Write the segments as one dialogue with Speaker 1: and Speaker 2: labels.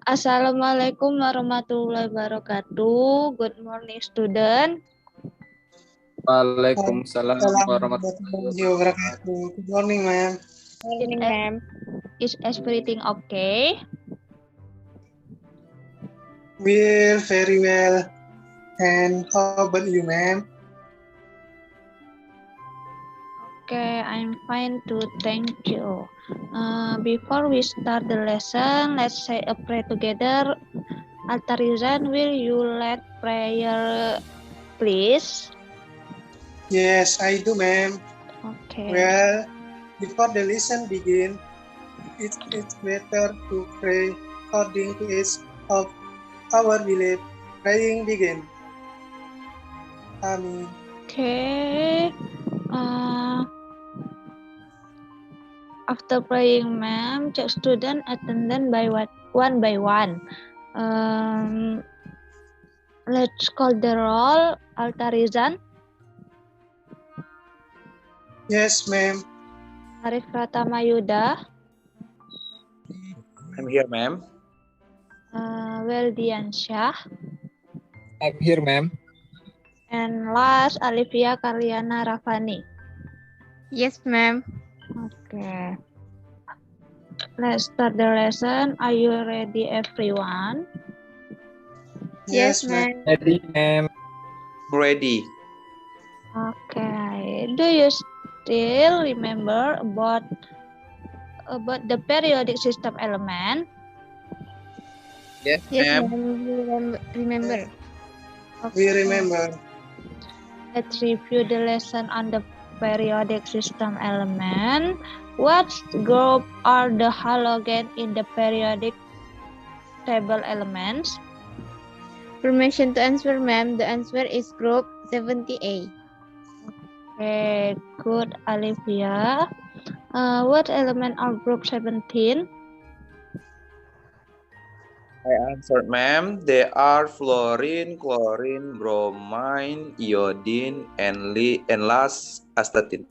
Speaker 1: Assalamualaikum warahmatullahi wabarakatuh. Good morning, student.
Speaker 2: Waalaikumsalam warahmatullahi wabarakatuh.
Speaker 3: Good morning, ma'am.
Speaker 4: Morning, ma'am.
Speaker 1: Is everything okay?
Speaker 3: We're very well. And how about you, ma'am?
Speaker 1: Okay, I'm fine too. Thank you. Before we start the lesson, let's say a prayer together. Altarizan, will you lead prayer, please?
Speaker 3: Yes, I do, ma'am.
Speaker 1: Okay.
Speaker 3: Well, before the lesson begins, it's better to pray according to each of our belief. Praying begin. Amen.
Speaker 1: Okay. After praying, ma'am, check student attendance one by one. Let's call the roll. Altarizan,
Speaker 3: Yes, ma'am.
Speaker 1: Arif Pratama Yuda,
Speaker 2: I'm here, ma'am.
Speaker 1: Weldian Syah,
Speaker 2: I'm here, ma'am.
Speaker 1: and last Alivia Karyana Rafani.
Speaker 4: Yes, ma'am.
Speaker 1: Okay. Let's start the lesson. Are you ready, everyone?
Speaker 4: Yes, ma'am.
Speaker 2: Ready, ma'am. Ready.
Speaker 1: Okay. Do you still remember about the periodic system element?
Speaker 2: Yes,
Speaker 4: Yes,
Speaker 2: ma'am.
Speaker 4: ma'am. Remember.
Speaker 3: We remember.
Speaker 1: Let's review the lesson on the periodic system element. What group are the halogen in the periodic table elements?
Speaker 4: Permission to answer, ma'am. The answer is group 70A.
Speaker 1: Okay, good, Olivia. What element are group 17?
Speaker 2: I answered, ma'am. They are fluorine, chlorine, bromine, iodine, and last astatine.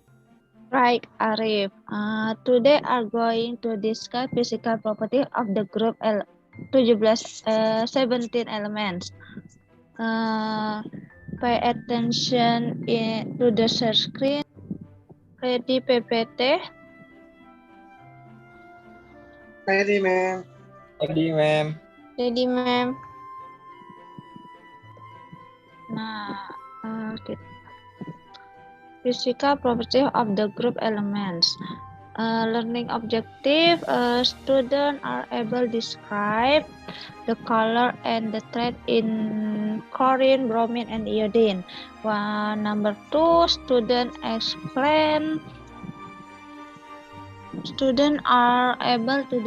Speaker 1: Right, Arif. Today are going to discuss physical property of the group 17 elements. Pay attention to the search screen. Ready, PPT?
Speaker 3: Ready, ma'am.
Speaker 2: Ready, ma'am.
Speaker 4: Ready, ma'am.
Speaker 1: Nah, physical property of the group elements. Learning objective, students are able to describe the color and the thread in chlorine, bromine, and iodine. Number 2, students are able to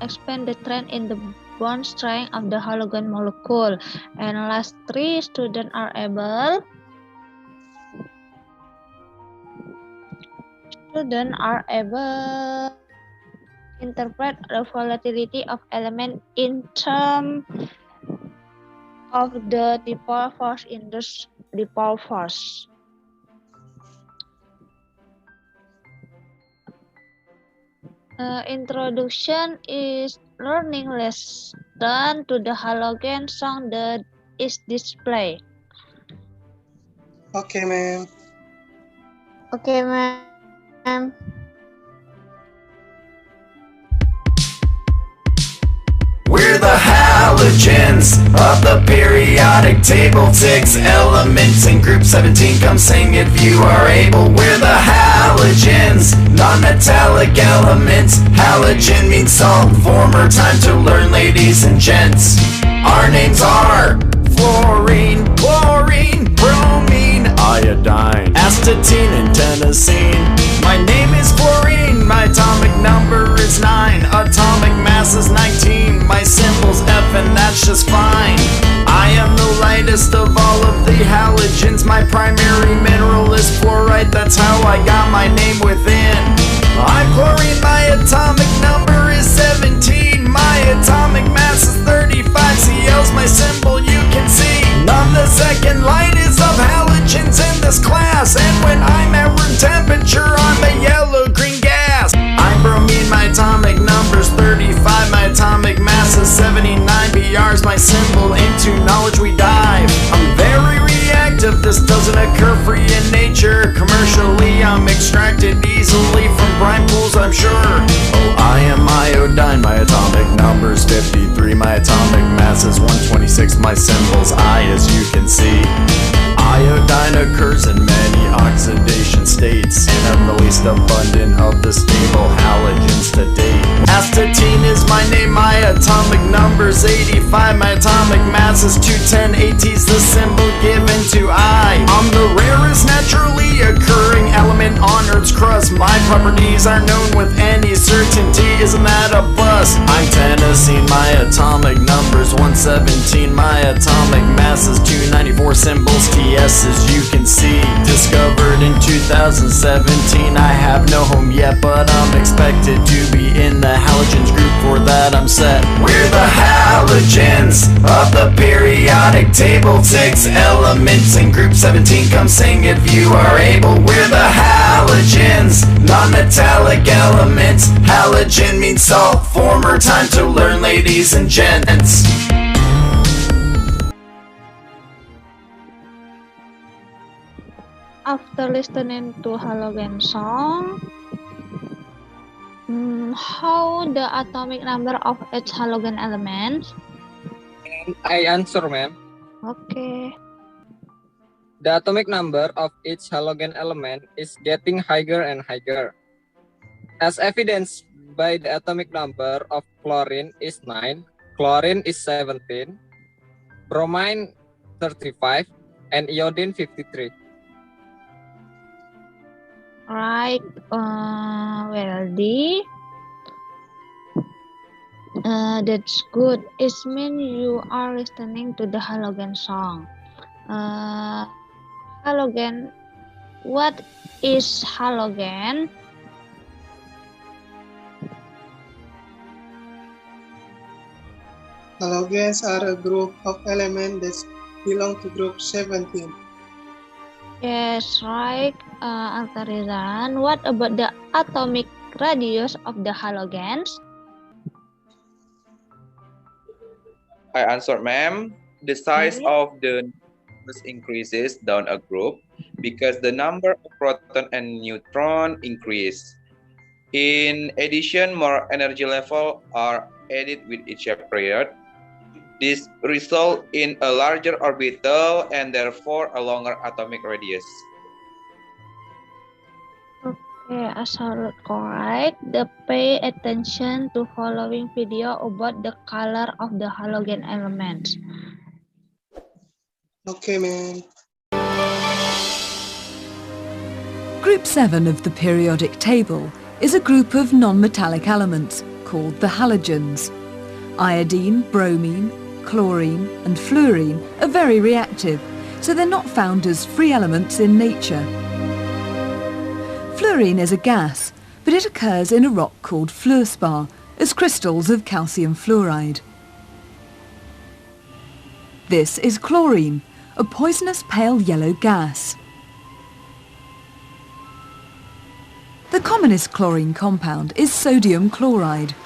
Speaker 1: expand the trend in the bond strength of the halogen molecule. And last 3, students are able to interpret the volatility of element in terms of the dipole force in the dipole force. Introduction is learning lesson to the halogen song that is displayed.
Speaker 3: Okay, ma'am.
Speaker 4: Okay, ma'am.
Speaker 5: We're the halogens of the periodic table. 6 elements in group 17. Come sing if you are able. We're the halogens, non-metallic elements. Halogen means salt. Former time to learn, ladies and gents. Our names are fluorine, chlorine, bromine, iodine, astatine, and tennessine. My name is fluorine. My atomic number is 9. Atomic mass is 19. My symbol's F, and that's just fine. I am the lightest of all of the halogens. My primary mineral is fluorite. That's how I got my name within. I'm chlorine. My atomic number is 17. My atomic mass is 35. Cl's my symbol, you can see. I'm the second lightest of halogens in this class. And when I'm at room temperature, I'm a yellow-green gas. I'm bromine. My atomic number's 35. My atomic mass is 79. mass is 126. My symbol's I, as you can see. Iodine occurs in many oxidation states, and the least abundant of the stable halogens to date. Astatine is my name, my atomic number's 85, my atomic mass is 210, AT's the symbol given to I. I'm the rarest naturally occurring element on Earth's crust. My properties are known with any certainty, isn't that a bust? I'm tennessine, my atomic number's 117, my atomic mass is 294, symbols TS as you can see. Discovered in 2017, I have no home yet, but I'm expected to be in the halogens group, for that I'm set. We're the halogens of the periodic table, 6 elements in group 17, come sing if you are able. We're the halogens, non-metallic elements. Halogen means salt, former time to learn, ladies and gents.
Speaker 1: After listening to halogen song, how the atomic number of each halogen element?
Speaker 6: I answer, ma'am.
Speaker 1: Okay.
Speaker 6: The atomic number of each halogen element is getting higher and higher. As evidenced by the atomic number of chlorine is 9, chlorine is 17, bromine 35, and iodine 53.
Speaker 1: Right, that's good. It means you are listening to the halogen song. Halogen, what is halogen?
Speaker 3: Halogens are a group of elements that belong to group 17.
Speaker 1: Yes, right, Altarizan. What about the atomic radius of the halogens?
Speaker 2: I answered, ma'am. The size of the nucleus increases down a group because the number of proton and neutron increase. In addition, more energy level are added with each period. This results in a larger orbital and therefore a longer atomic radius.
Speaker 1: Okay, asal correct. Pay attention to following video about the color of the halogen elements.
Speaker 3: Okay, ma'am.
Speaker 7: Group 7 of the periodic table is a group of non-metallic elements called the halogens. Iodine, bromine, chlorine and fluorine are very reactive, so they're not found as free elements in nature. Fluorine is a gas, but it occurs in a rock called fluorspar as crystals of calcium fluoride. This is chlorine, a poisonous pale yellow gas. The commonest chlorine compound is sodium chloride,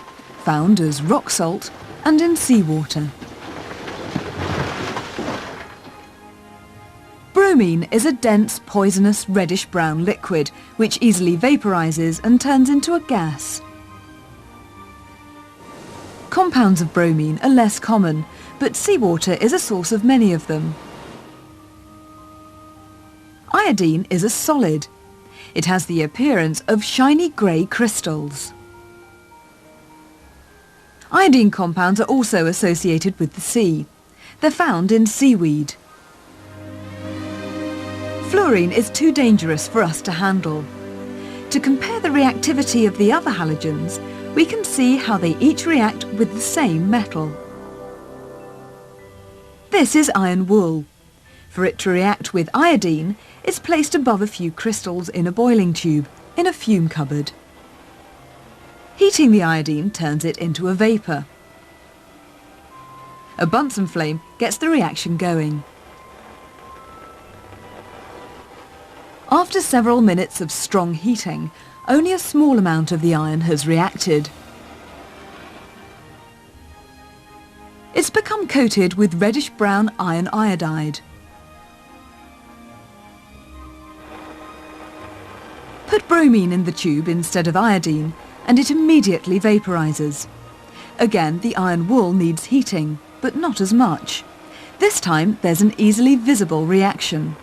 Speaker 7: found as rock salt and in seawater. Bromine is a dense, poisonous, reddish-brown liquid which easily vaporizes and turns into a gas. Compounds of bromine are less common, but seawater is a source of many of them. Iodine is a solid. It has the appearance of shiny grey crystals. Iodine compounds are also associated with the sea. They're found in seaweed. Fluorine is too dangerous for us to handle. To compare the reactivity of the other halogens, we can see how they each react with the same metal. This is iron wool. For it to react with iodine, it's placed above a few crystals in a boiling tube, in a fume cupboard. Heating the iodine turns it into a vapour. A Bunsen flame gets the reaction going. After several minutes of strong heating, only a small amount of the iron has reacted. It's become coated with reddish-brown iron iodide. Put bromine in the tube instead of iodine, and it immediately vaporizes. Again, the iron wool needs heating. but not as much. This time there's an easily visible reaction.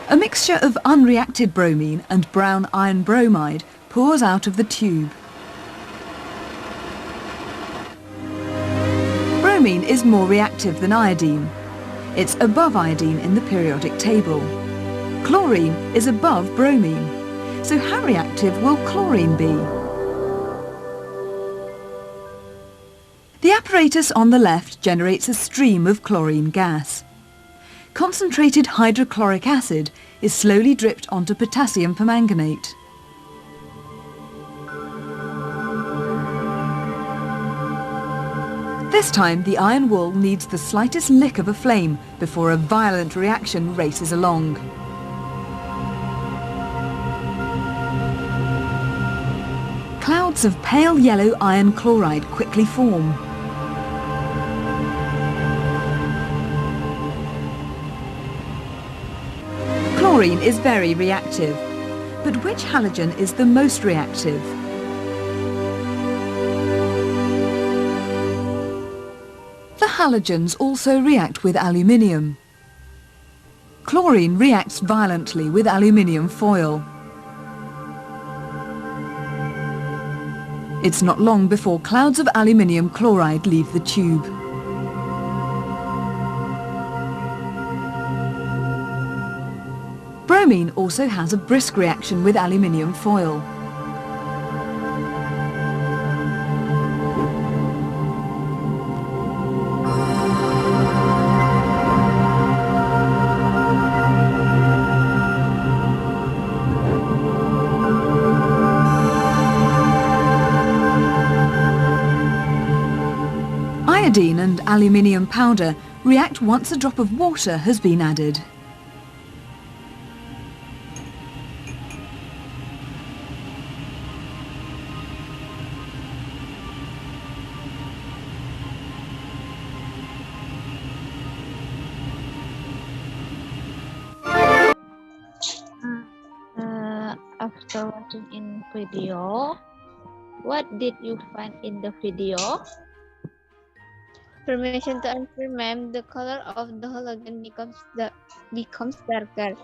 Speaker 7: A mixture of unreacted bromine and brown iron bromide pours out of the tube. Bromine is more reactive than iodine. It's above iodine in the periodic table. Chlorine is above bromine. So how reactive will chlorine be? The apparatus on the left generates a stream of chlorine gas. Concentrated hydrochloric acid is slowly dripped onto potassium permanganate. This time the iron wool needs the slightest lick of a flame before a violent reaction races along. Clouds of pale yellow iron chloride quickly form. Chlorine is very reactive, but which halogen is the most reactive? The halogens also react with aluminium. Chlorine reacts violently with aluminium foil. It's not long before clouds of aluminium chloride leave the tube. Bromine also has a brisk reaction with aluminium foil. Iodine and aluminium powder react once a drop of water has been added.
Speaker 1: After watching in video, what did you find in the video?
Speaker 4: Permission to answer, ma'am. The color of the halogen becomes darker,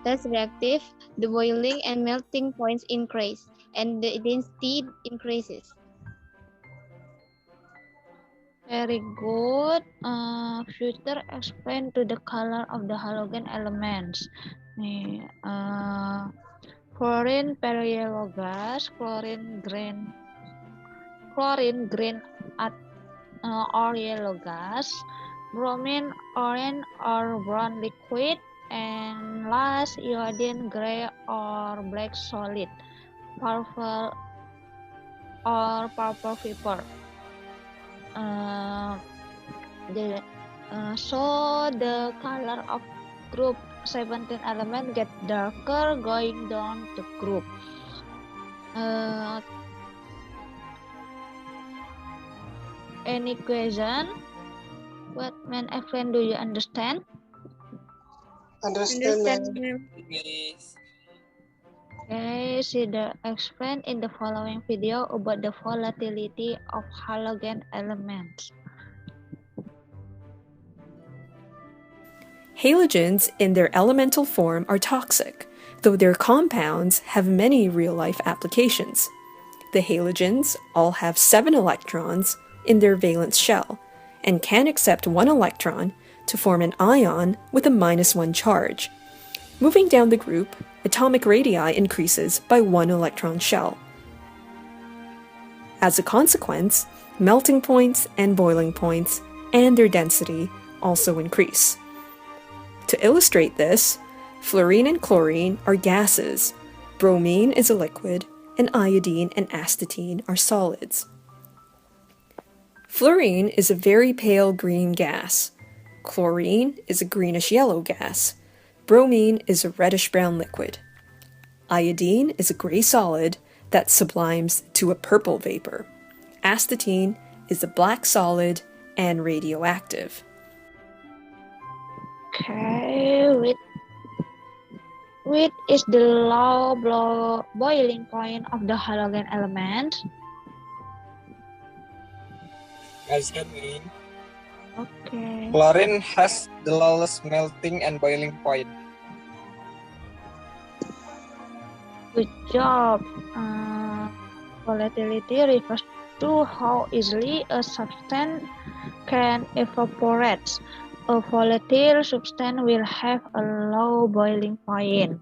Speaker 4: less reactive. The boiling and melting points increase, and the density increases.
Speaker 1: Very good. Future explain to the color of the halogen elements. Nih, chlorine pale yellow gas, chlorine green or yellow gas, bromine orange or brown liquid, and last iodine gray or black solid, purple or purple vapor. So the color of group 17 element get darker going down the group. Any question? What man explain? Do you understand?
Speaker 3: Understand, ma'am.
Speaker 1: Okay, see the explain in the following video about the volatility of halogen elements.
Speaker 8: Halogens in their elemental form are toxic, though their compounds have many real-life applications. The halogens all have 7 electrons in their valence shell and can accept 1 electron to form an ion with a -1 charge. Moving down the group, atomic radii increases by 1 electron shell. As a consequence, melting points and boiling points and their density also increase. To illustrate this, fluorine and chlorine are gases, bromine is a liquid, and iodine and astatine are solids. Fluorine is a very pale green gas. Chlorine is a greenish-yellow gas. Bromine is a reddish-brown liquid. Iodine is a gray solid that sublimes to a purple vapor. Astatine is a black solid and radioactive.
Speaker 1: Okay, Which is the low boiling point of the halogen element?
Speaker 6: As can mean,
Speaker 1: Okay.
Speaker 6: chlorine has the lowest melting and boiling point.
Speaker 1: Good job. Volatility refers to how easily a substance can evaporate. A volatile substance will have a low boiling point.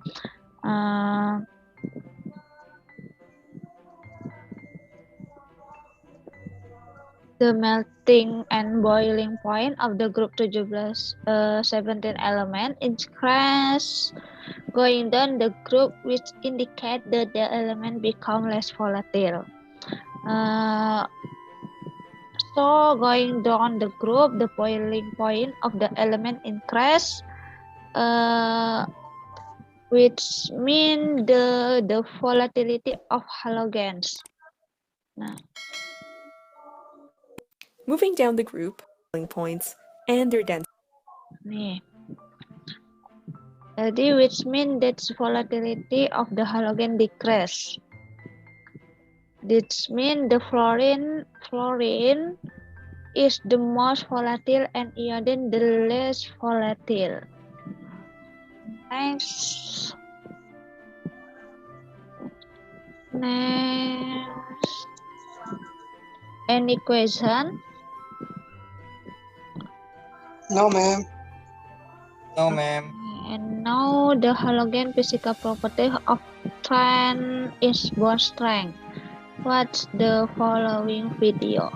Speaker 1: The melting and boiling point of the group 17 element increase going down the group, which indicate that the element become less volatile. So going down the group, the boiling point of the element increase, which mean the volatility of halogens. Nah.
Speaker 8: Moving down the group, boiling points and their density.
Speaker 1: Nih. Jadi which mean that volatility of the halogen decrease. This mean the fluorine is the most volatile and iodine the less volatile. Next. Any question?
Speaker 3: No, ma'am.
Speaker 6: No, ma'am.
Speaker 1: And now the halogen physical property of trend is bond strength. Watch the following video.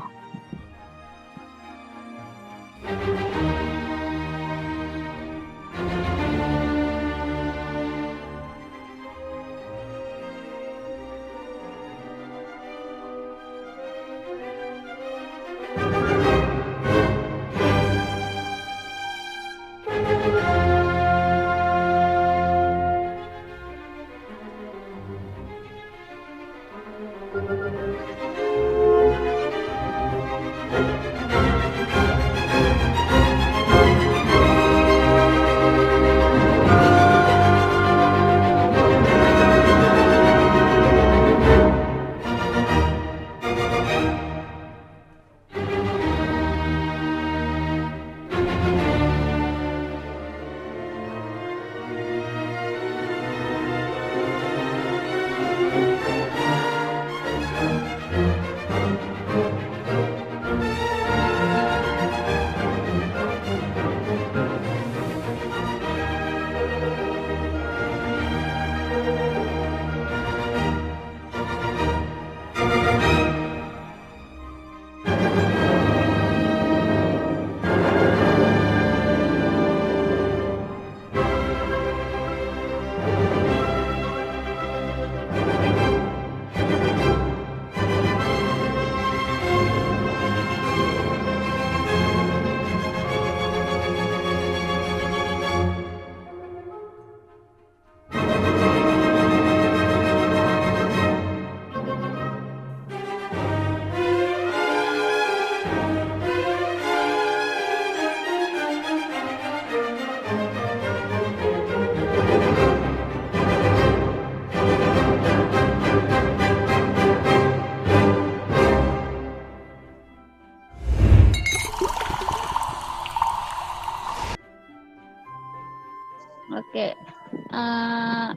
Speaker 1: Okay.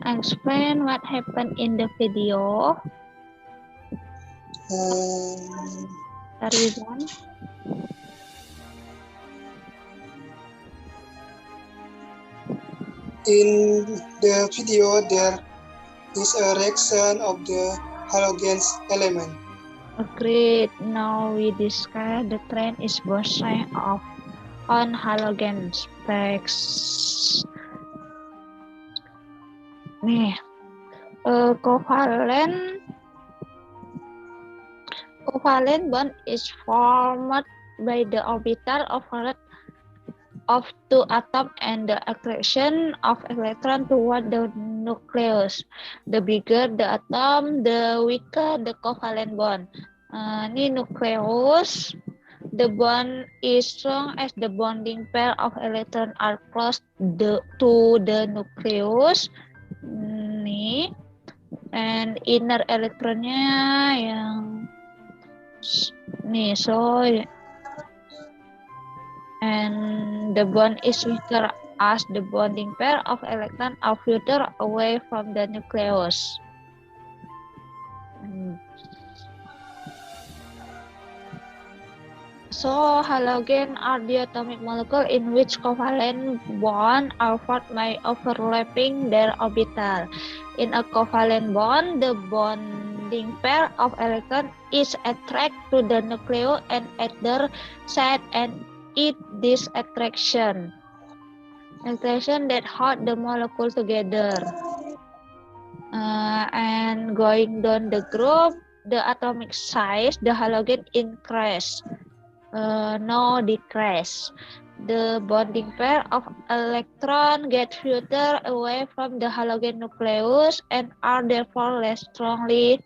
Speaker 1: Explain what happened in the video. Tarizan.
Speaker 3: In the video, there is a reaction of the halogens element.
Speaker 1: Agreed. Now we discuss the trend is bond strength of on halogen specs. Nih, covalent bond is formed by the orbital of two atoms and the attraction of electron toward the nucleus. The bigger the atom, the weaker the covalent bond. Ini nucleus. The bond is strong as the bonding pair of electrons are close to the nucleus. ini, and inner elektronnya yang nih, so and the bond is weaker as the bonding pair of electrons are further away from the nucleus. So, halogen are the atomic molecule in which covalent bonds are formed by overlapping their orbital. In a covalent bond, the bonding pair of electrons is attracted to the nucleus and other side, and it this attraction that hold the molecule together. And going down the group, the atomic size, the halogen increase. No decrease. The bonding pair of electrons get further away from the halogen nucleus and are therefore less strongly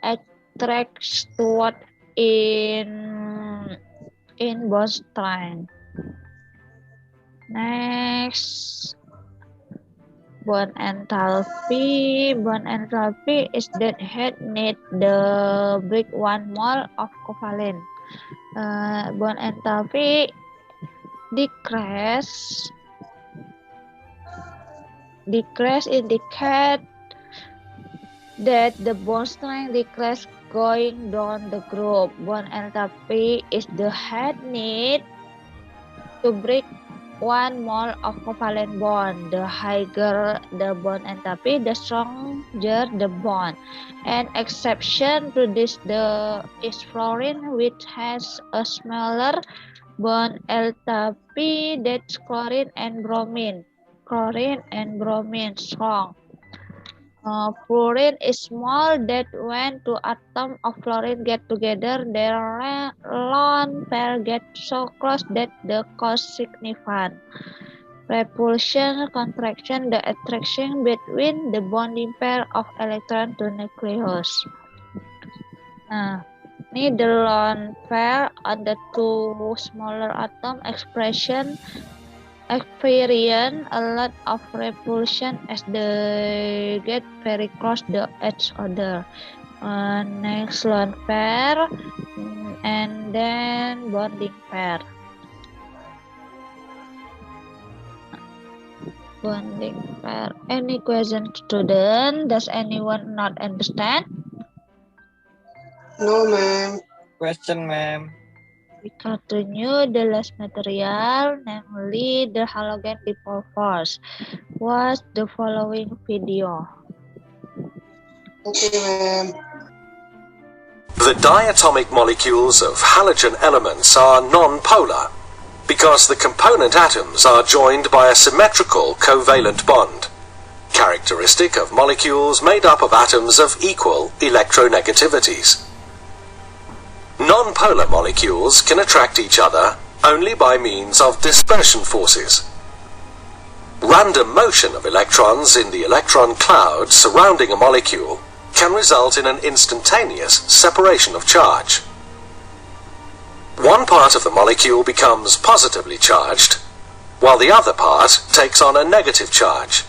Speaker 1: attracted toward in bond strength. Next, bond enthalpy. Bond enthalpy is that head need the break 1 mole of covalent. Bond enthalpy decrease indicate that the bond strength decrease going down the group. Bond enthalpy is the head need to break 1 mole of covalent bond. The higher the bond enthalpy, the stronger the bond. An exception to this is fluorine, which has a smaller bond enthalpy than chlorine and bromine. Chlorine and bromine strong. Fluorine is small, that when two atoms of fluorine get together, their lone pair get so close that they cause significant repulsion, contraction, the attraction between the bonding pair of electron to nucleus. Nah, ini the lone pair on the two smaller atom experience a lot of repulsion as they get very close to each other. Next, lone pair, and then bonding pair. Bonding pair. Any question, student? Does anyone not understand?
Speaker 3: No, ma'am.
Speaker 6: Question, ma'am.
Speaker 1: We continue the last material, namely the halogen dipole force. Watch the following video.
Speaker 3: Okay, ma'am.
Speaker 9: The diatomic molecules of halogen elements are non-polar because the component atoms are joined by a symmetrical covalent bond, characteristic of molecules made up of atoms of equal electronegativities. Non-polar molecules can attract each other only by means of dispersion forces. Random motion of electrons in the electron cloud surrounding a molecule can result in an instantaneous separation of charge. One part of the molecule becomes positively charged, while the other part takes on a negative charge.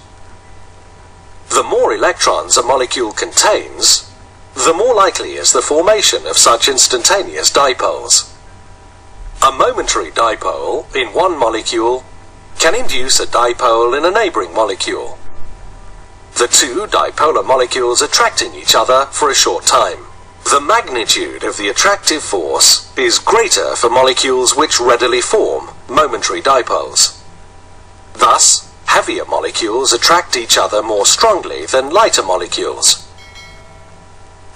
Speaker 9: The more electrons a molecule contains, the more likely is the formation of such instantaneous dipoles. A momentary dipole in one molecule can induce a dipole in a neighboring molecule. The two dipolar molecules attracting each other for a short time. The magnitude of the attractive force is greater for molecules which readily form momentary dipoles. Thus, heavier molecules attract each other more strongly than lighter molecules.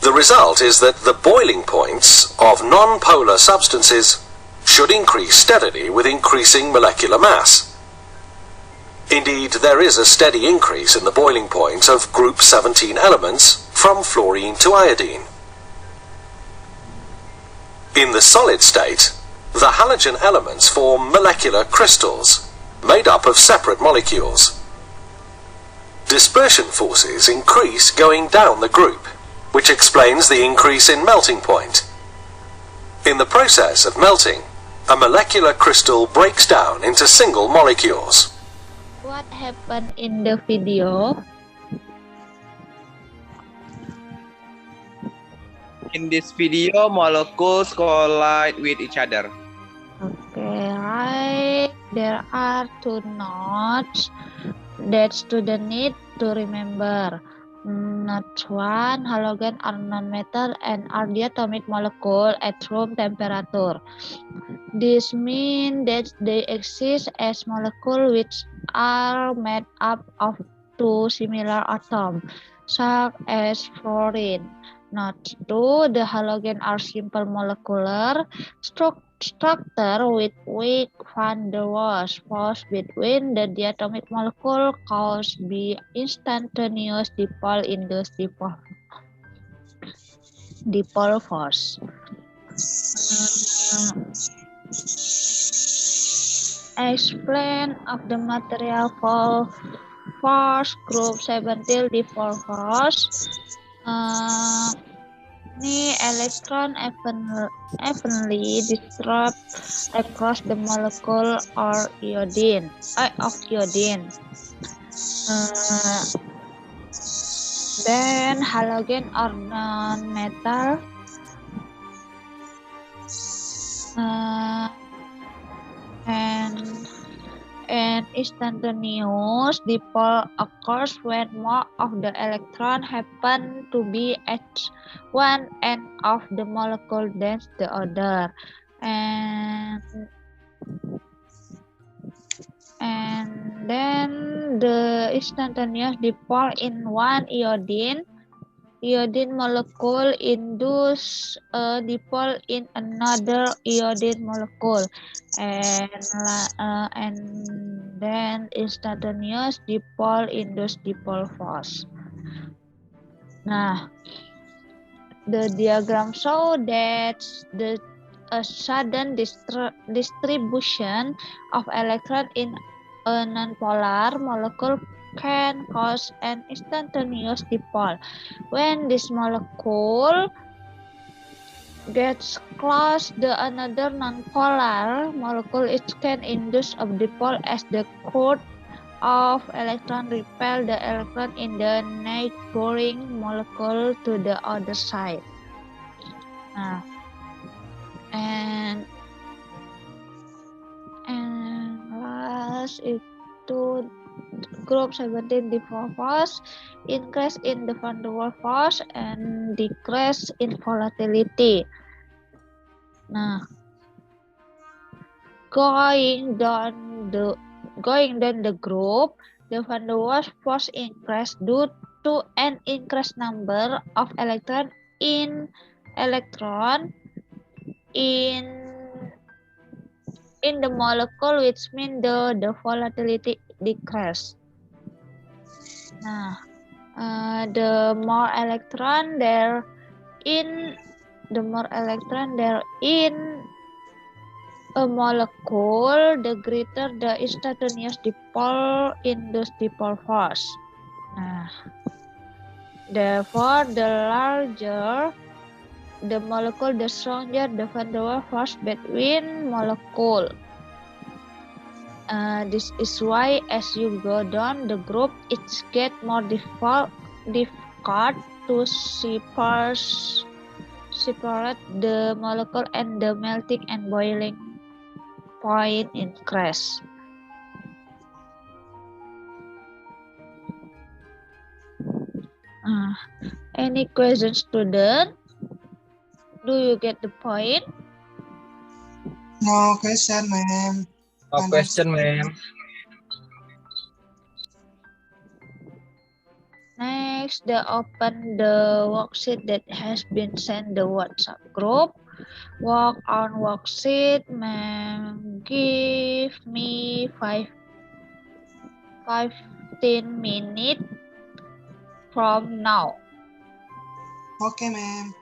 Speaker 9: The result is that the boiling points of non-polar substances should increase steadily with increasing molecular mass. Indeed, there is a steady increase in the boiling point of group 17 elements from fluorine to iodine. In the solid state, the halogen elements form molecular crystals made up of separate molecules. Dispersion forces increase going down the group, which explains the increase in melting point. In the process of melting, a molecular crystal breaks down into single molecules.
Speaker 1: What happened in the video?
Speaker 2: In this video, molecules collide with each other.
Speaker 1: Okay, right. There are two notes that student need to remember. Note 1, halogen are non-metal and are the atomic molecule at room temperature. This means that they exist as molecules which are made up of two similar atoms, such as fluorine. Note 2, the halogen are simple molecular structure with weak van der Waals force between the diatomic molecule caused by instantaneous dipole in the dipole force. Explain of the material force group 17 dipole force. Ni electron evenly distributed across the molecule of iodine. Then halogen are non-metal. And instantaneous dipole occurs when more of the electrons happen to be at one end of the molecule than the other. And then the instantaneous dipole in one iodine molecule induce a dipole in another iodine molecule, and then instantaneous dipole induce dipole force. Nah, the diagram show that the sudden distribution of electron in a nonpolar molecule can cause an instantaneous dipole. When this molecule gets close to another nonpolar molecule, it can induce a dipole as the current of electron repel the electron in the neighboring molecule to the other side. And last itu group 17 dipole force increase in the van der Waals force and decrease in volatility. Nah, going down the group, the van der Waals force increase due to an increased number of electrons in the molecule, which means the volatility decrease. Nah, the more electron there in a molecule, the greater the instantaneous dipole induced dipole force. Nah, therefore, the larger the molecule, the stronger the van der Waals force between molecule. This is why as you go down the group, it gets more difficult to separate the molecule, and the melting and boiling point increase. Any questions, student? Do you get the point?
Speaker 3: No question, ma'am.
Speaker 6: No question, ma'am.
Speaker 1: Next, open the worksheet that has been sent the WhatsApp group. Work on worksheet, ma'am. Give me 15 minutes from now.
Speaker 3: Okay, ma'am.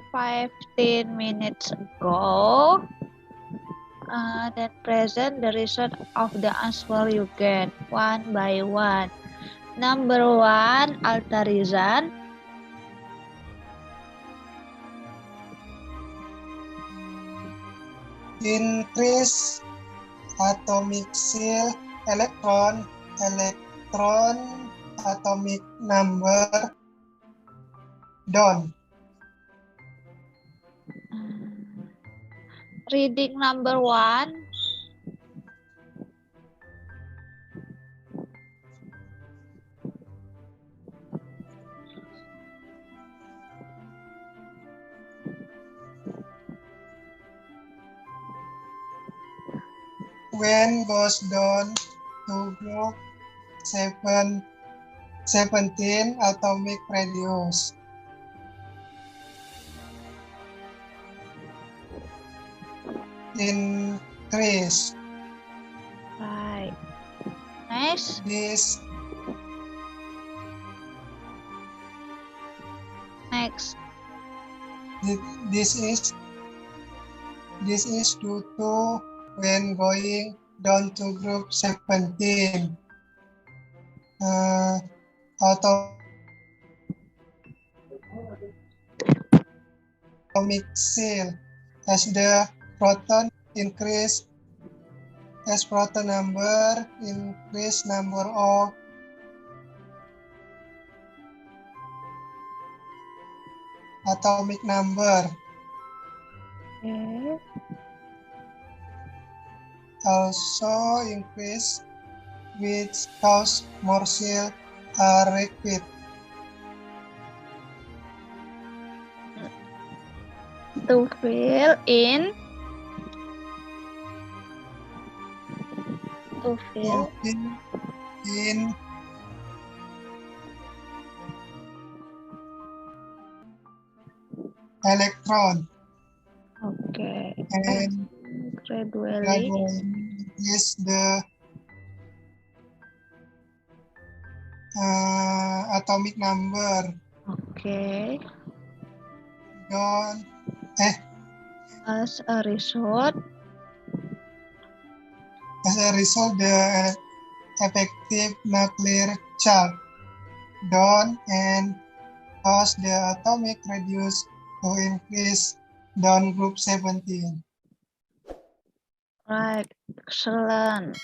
Speaker 1: 15 minutes ago, then present the result of the answer you get one by one. Number 1, Altarizan.
Speaker 3: Increase atomic shell electron atomic number Done.
Speaker 1: Reading number 1.
Speaker 3: When goes down to group 17 atomic radius. Increase.
Speaker 1: Right. Next.
Speaker 3: This is due to when going down to group 17 atomic cell as the proton increase, as proton number increase number of atomic number.
Speaker 1: Okay.
Speaker 3: Also increase, which cause more cells are required.
Speaker 1: To fill in
Speaker 3: electron.
Speaker 1: Okay.
Speaker 3: And
Speaker 1: gradually
Speaker 3: is the atomic number.
Speaker 1: Okay.
Speaker 3: Done.
Speaker 1: As a result,
Speaker 3: the effective nuclear charge down and cause the atomic radius to increase down group 17.
Speaker 1: right, excellent.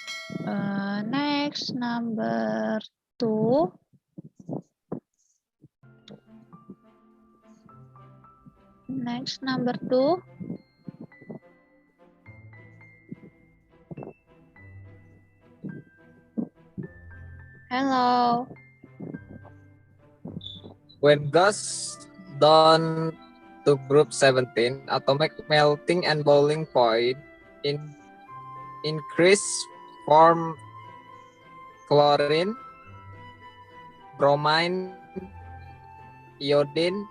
Speaker 1: Next, number 2. Next, number 2. Hello.
Speaker 6: When goes down to group 17, atomic melting and boiling point increase form chlorine, bromine, iodine.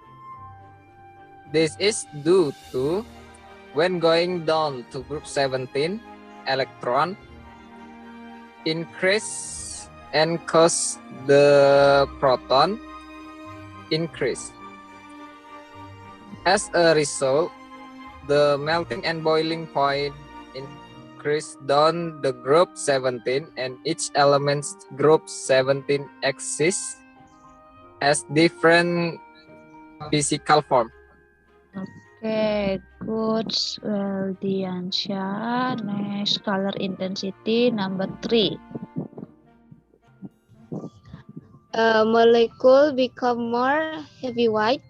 Speaker 6: This is due to when going down to group 17, electron increase and cause the proton increase. As a result, the melting and boiling point increase down the group 17 and each element's group 17 exists as different physical form.
Speaker 1: Okay, good. Well, Diansha. Next, color intensity number 3.
Speaker 4: Molecule become more heavy white,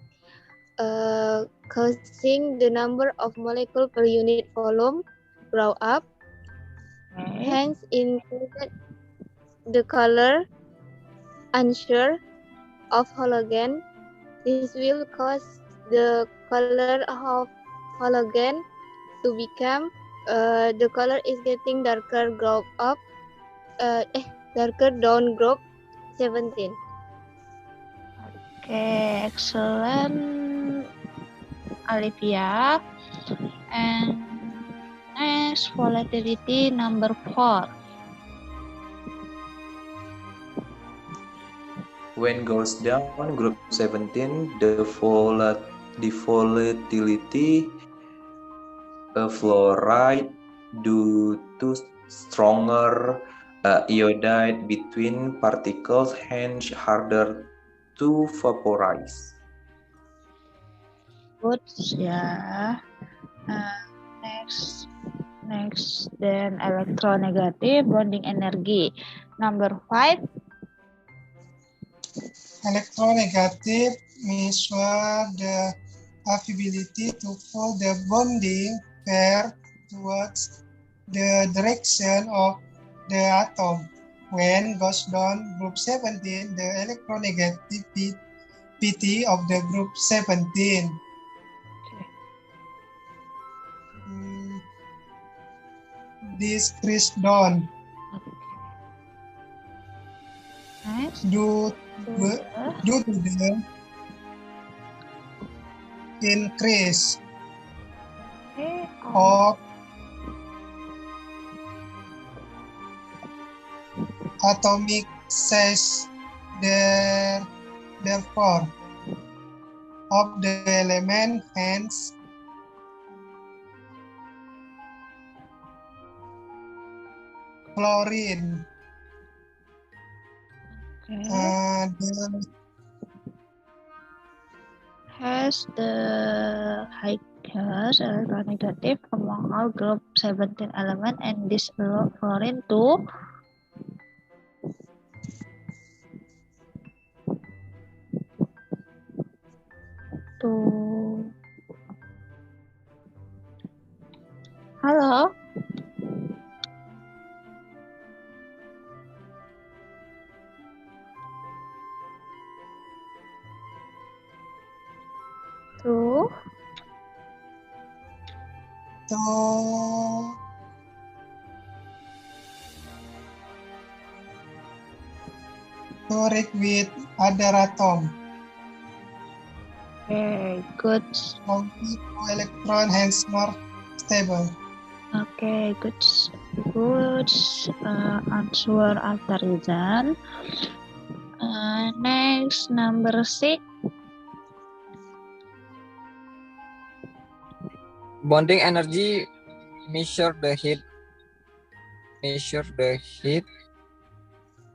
Speaker 4: causing the number of molecule per unit volume grow up.
Speaker 1: Okay.
Speaker 4: Hence, included the color unsure of halogen. This will cause the color of halogen to become the color is getting darker group up, darker down group 17.
Speaker 1: Okay, excellent, Olivia. And next, volatility number 4.
Speaker 2: When goes down group 17, the volatility of fluoride due to stronger iodide between particles, hence harder to vaporize.
Speaker 1: Good, yeah. Next, then electronegative bonding energy number 5.
Speaker 3: Electronegative measure the ability to pull the bonding pair towards the direction of the atom. When goes down group 17, the electronegativity of the group 17. Decrease down.
Speaker 1: Next.
Speaker 3: Due to the increase of atomic size, therefore, of the element, hence chlorine.
Speaker 1: Has the highest electronegative among all group 17 element, and this allows fluorine to Halo. To
Speaker 3: react with other atom.
Speaker 1: Okay, good.
Speaker 3: Electron hence more stable.
Speaker 1: Okay, good answer after Rizan. Next, number 6.
Speaker 6: Bonding energy measure the heat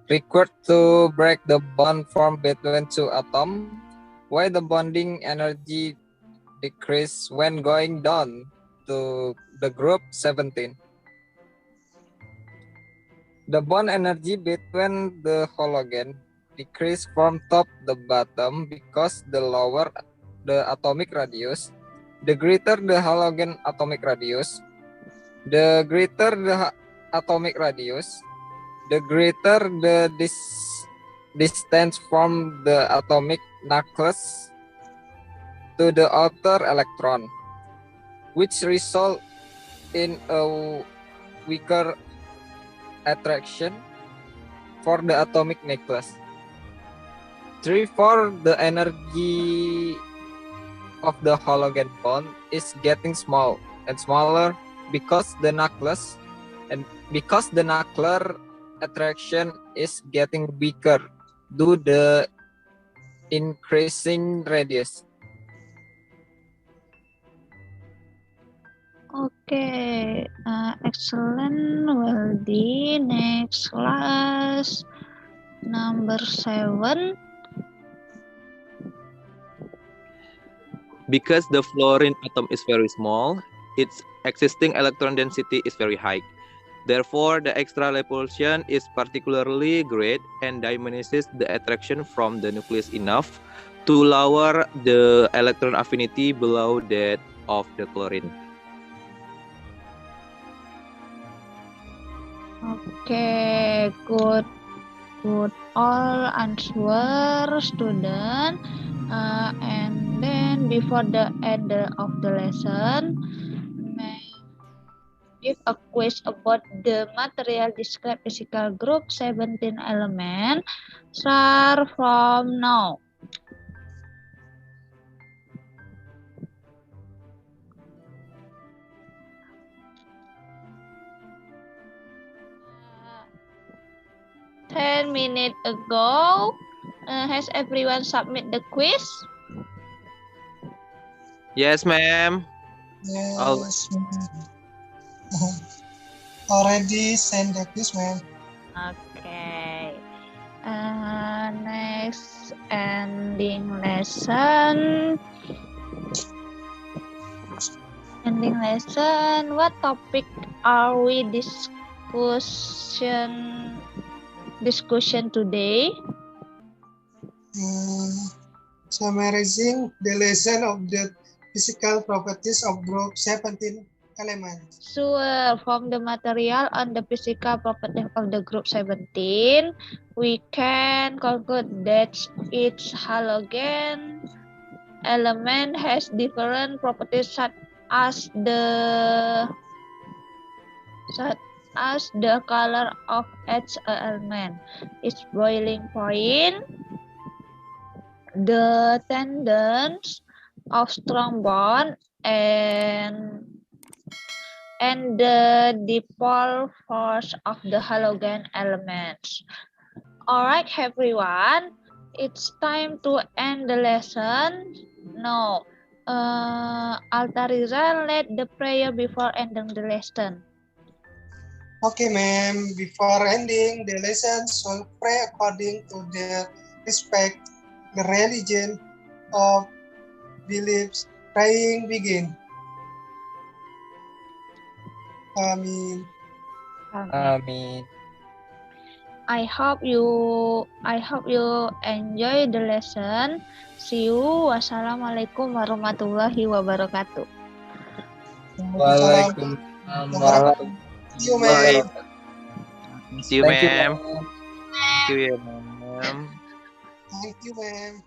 Speaker 6: required to break the bond formed between two atoms. Why the bonding energy decrease when going down to the group 17? The bond energy between the halogen decrease from top to bottom because the lower the atomic radius, the greater the halogen atomic radius, the greater the atomic radius, the greater the distance from the atomic nucleus to the outer electron, which result in a weaker attraction for the atomic nucleus. 3. The energy of the halogen bond is getting small and smaller because the nucleus nuclear attraction is getting weaker due to the increasing radius.
Speaker 1: Okay, excellent. Well done. Next class, number 7.
Speaker 2: Because the fluorine atom is very small, its existing electron density is very high. Therefore, the extra repulsion is particularly great and diminishes the attraction from the nucleus enough to lower the electron affinity below that of the chlorine.
Speaker 1: Okay, good all answer, student. And then before the end of the lesson, may give a quiz about the material described physical group 17 element. Start from now. Uh, 10 minutes ago, has everyone submit the quiz?
Speaker 2: Yes, ma'am.
Speaker 3: Yes. Already send the quiz, ma'am.
Speaker 1: Okay. Next ending lesson. What topic are we discussion today?
Speaker 3: Summarizing the lesson of the physical properties of group 17 elements.
Speaker 1: Sure, from the material on the physical properties of the group 17, we can conclude that each halogen element has different properties such as the color of each element, its boiling point, the tendons of strong bond, and the dipole force of the halogen elements. Alright everyone, it's time to end the lesson. Now, Altariza led the prayer before ending the lesson.
Speaker 3: Okay, ma'am. Before ending the lesson, shall pray according to the respect, the religion of beliefs. Praying begin. Amin.
Speaker 6: Amin.
Speaker 1: I hope you enjoy the lesson. See you. Wassalamualaikum warahmatullahi wabarakatuh.
Speaker 6: Waalaikumsalam warahmatullahi
Speaker 3: See you, ma'am.
Speaker 2: See you,
Speaker 6: Thank you,
Speaker 2: ma'am.
Speaker 6: ma'am.
Speaker 2: See you, ma'am.
Speaker 3: Thank you, ma'am.